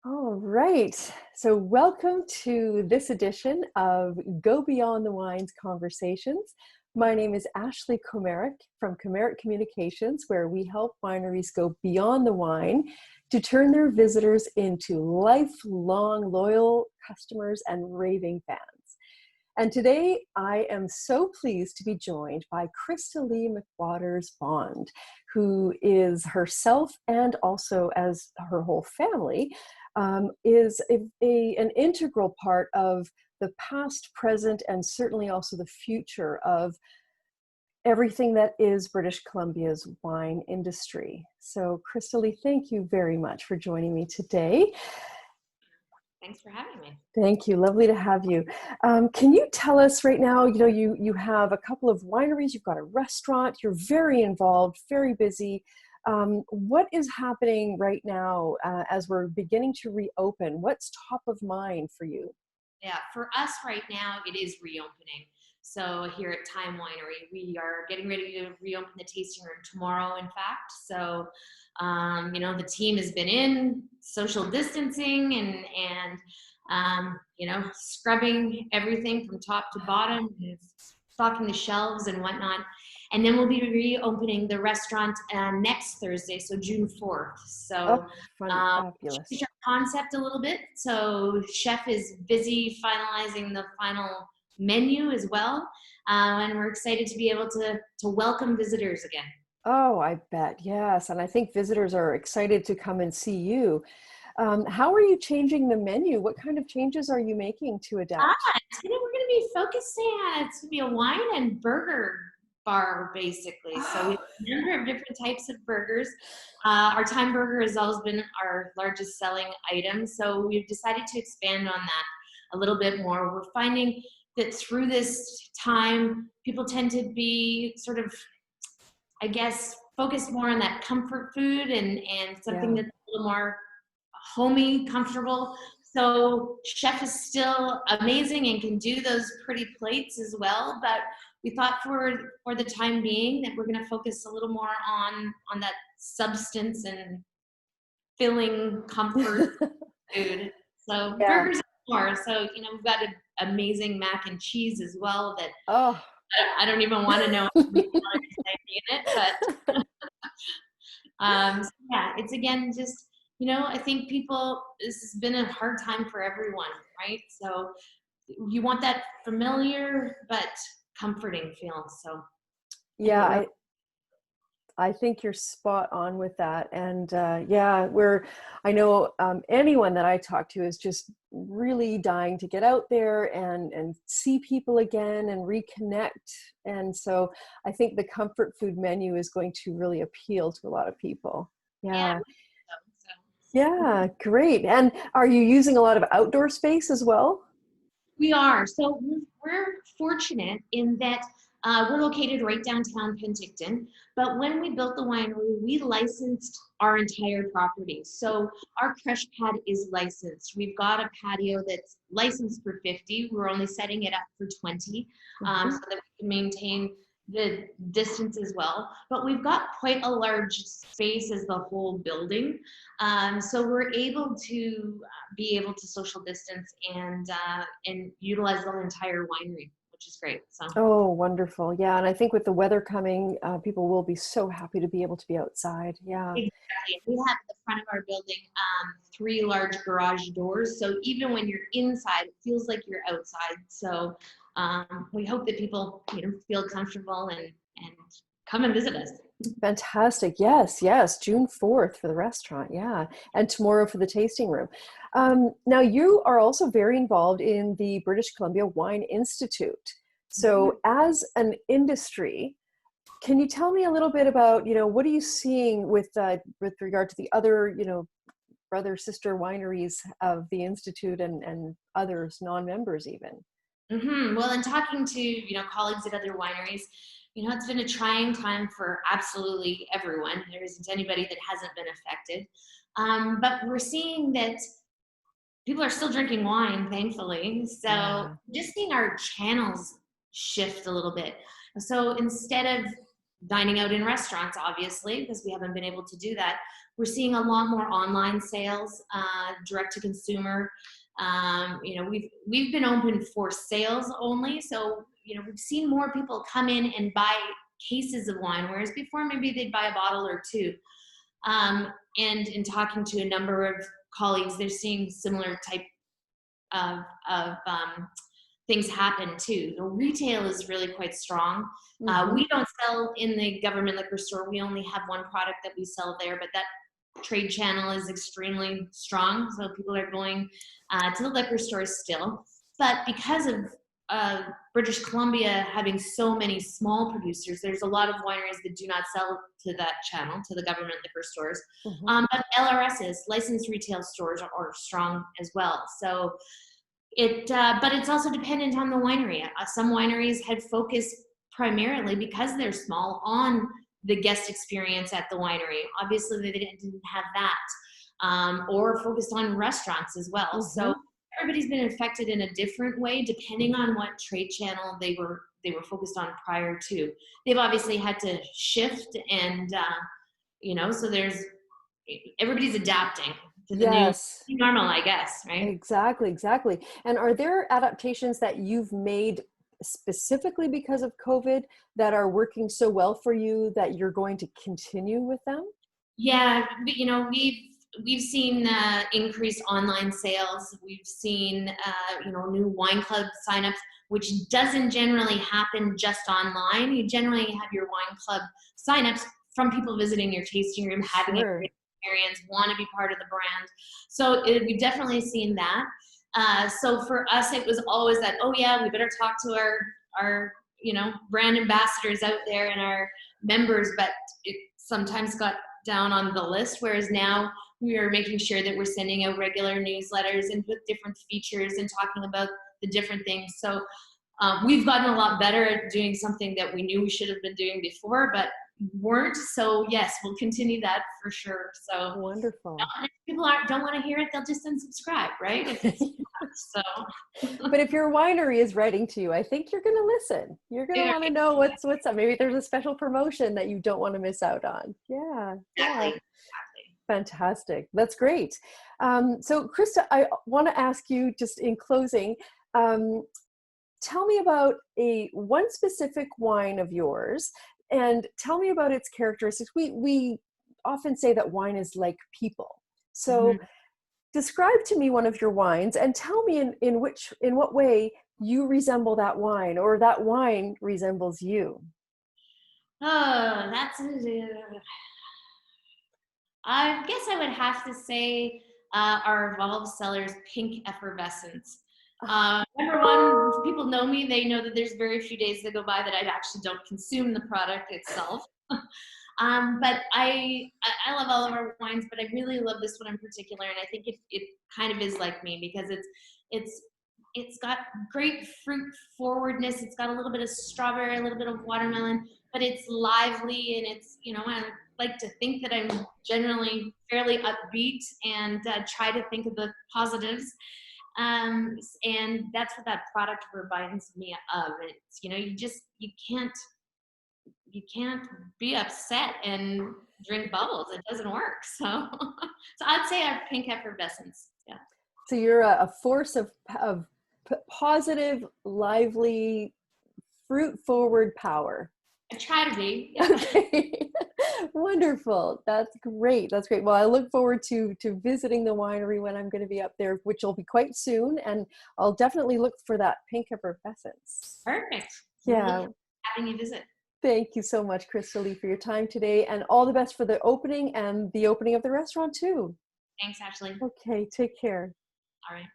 All right. So, welcome to this edition of Go Beyond the Wines Conversations. My name is Ashli from Comeric Communications, where we help wineries go beyond the wine to turn their visitors into lifelong loyal customers and raving fans. And today I am so pleased to be joined by Christa-Lee McWatters-Bond, who is herself and also as her whole family is an integral part of the past, present, and certainly also the future of everything that is British Columbia's wine industry. So Christa-Lee, thank you very much for joining me today. Thanks for having me. Thank you. Lovely to have you. Can you tell us right now, you have a couple of wineries, you've got a restaurant, you're very involved, very busy. What is happening right now as we're beginning to reopen? What's top of mind for you? Yeah, for us right now, it is reopening. So here at Time Winery, we are getting ready to reopen the tasting room tomorrow, in fact. So, the team has been in social distancing and scrubbing everything from top to bottom, stocking the shelves and whatnot. And then we'll be reopening the restaurant next Thursday, so June 4th. So fabulous. Change our concept a little bit. So chef is busy finalizing the final menu as well. And we're excited to be able to welcome visitors again. Oh, I bet, yes. And I think visitors are excited to come and see you. How are you changing the menu? What kind of changes are you making to adapt? We're going to be focusing on, it's going to be a wine and burger bar, basically. So we have a number of different types of burgers. Our Time Burger has always been our largest selling item. So we've decided to expand on that a little bit more. We're finding that through this time, people tend to be sort of, I guess, focused more on that comfort food and something that's a little more homey, comfortable. So chef is still amazing and can do those pretty plates as well, but we thought for the time being that we're going to focus a little more on that substance and filling comfort food. So burgers and more. So we've got an amazing mac and cheese as well that I don't even want to know in it, but it's again just I think this has been a hard time for everyone, right? So you want that familiar but comforting feel. So yeah, I think you're spot on with that. And I know anyone that I talk to is just really dying to get out there and see people again and reconnect. And so I think the comfort food menu is going to really appeal to a lot of people. Yeah, great. And are you using a lot of outdoor space as well? We are. So we're fortunate in that we're located right downtown Penticton, but when we built the winery, we licensed our entire property. So our crush pad is licensed. We've got a patio that's licensed for 50. We're only setting it up for 20 so that we can maintain the distance as well. But we've got quite a large space as the whole building. So we're able to be able to social distance and utilize the entire winery, which is great. So. Oh, wonderful. Yeah. And I think with the weather coming, people will be so happy to be able to be outside. Yeah. Exactly. We have at the front of our building 3 large garage doors. So even when you're inside, it feels like you're outside. So we hope that people feel comfortable and come and visit us. Fantastic. Yes. June 4th for the restaurant. Yeah. And tomorrow for the tasting room. Now you are also very involved in the British Columbia Wine Institute. So as an industry, can you tell me a little bit about, what are you seeing with regard to the other, brother, sister wineries of the Institute and others, non-members even? Well, in talking to, colleagues at other wineries, it's been a trying time for absolutely everyone. There isn't anybody that hasn't been affected. But we're seeing that people are still drinking wine, thankfully. So just seeing our channels shift a little bit. So instead of dining out in restaurants, obviously, because we haven't been able to do that, We're seeing a lot more online sales, direct to consumer. We've been open for sales only, so we've seen more people come in and buy cases of wine, whereas before maybe they'd buy a bottle or two. And in talking to a number of colleagues, they're seeing similar type of things happen too. The retail is really quite strong. We don't sell in the government liquor store. We only have one product that we sell there, but that trade channel is extremely strong. So people are going to the liquor stores still. But because of British Columbia having so many small producers, there's a lot of wineries that do not sell to that channel, to the government liquor stores. But LRSs, licensed retail stores, are strong as well. So but it's also dependent on the winery. Some wineries had focused primarily, because they're small, on the guest experience at the winery. Obviously, they didn't have that, or focused on restaurants as well. So everybody's been affected in a different way, depending on what trade channel they were focused on prior to. They've obviously had to shift, and so everybody's adapting to the new normal, I guess, right? Exactly. And are there adaptations that you've made specifically because of COVID that are working so well for you that you're going to continue with them? Yeah, we've seen increased online sales. We've seen new wine club signups, which doesn't generally happen just online. You generally have your wine club signups from people visiting your tasting room, having a great experience, want to be part of the brand. So we've definitely seen that. So for us, it was always that, oh yeah, we better talk to our brand ambassadors out there and our members, but it sometimes got down on the list, whereas now we are making sure that we're sending out regular newsletters and with different features and talking about the different things. So we've gotten a lot better at doing something that we knew we should have been doing before, but weren't. So yes, we'll continue that for sure. So wonderful. If people don't want to hear it, they'll just unsubscribe, right? But if your winery is writing to you, I think you're going to listen. You're going to want to know what's up. Maybe there's a special promotion that you don't want to miss out on. Exactly. Fantastic. That's great. So Christa, I want to ask you, just in closing, tell me about one specific wine of yours, and tell me about its characteristics. We often say that wine is like people. So describe to me one of your wines and tell me in what way you resemble that wine, or that wine resembles you. Oh, I guess I would have to say our Evolve Cellars Pink Effervescence. Number one, if people know me, they know that there's very few days that go by that I actually don't consume the product itself. But I love all of our wines, but I really love this one in particular, and I think it kind of is like me, because it's got great fruit forwardness. It's got a little bit of strawberry, a little bit of watermelon, but it's lively, and it's, I like to think that I'm generally fairly upbeat and try to think of the positives. And that's what that product reminds me of. It's, you can't be upset and drink bubbles. It doesn't work. So I'd say our Pink Effervescence. Yeah. So you're a force of positive, lively, fruit-forward power. I try to be. Yeah. Okay. Wonderful. That's great. Well, I look forward to visiting the winery when I'm going to be up there, which will be quite soon. And I'll definitely look for that Pink Effervescence. Perfect. Yeah. Having you visit. Thank you so much, Christa-Lee, for your time today, and all the best for the opening and the opening of the restaurant too. Thanks, Ashli. Okay, take care. All right.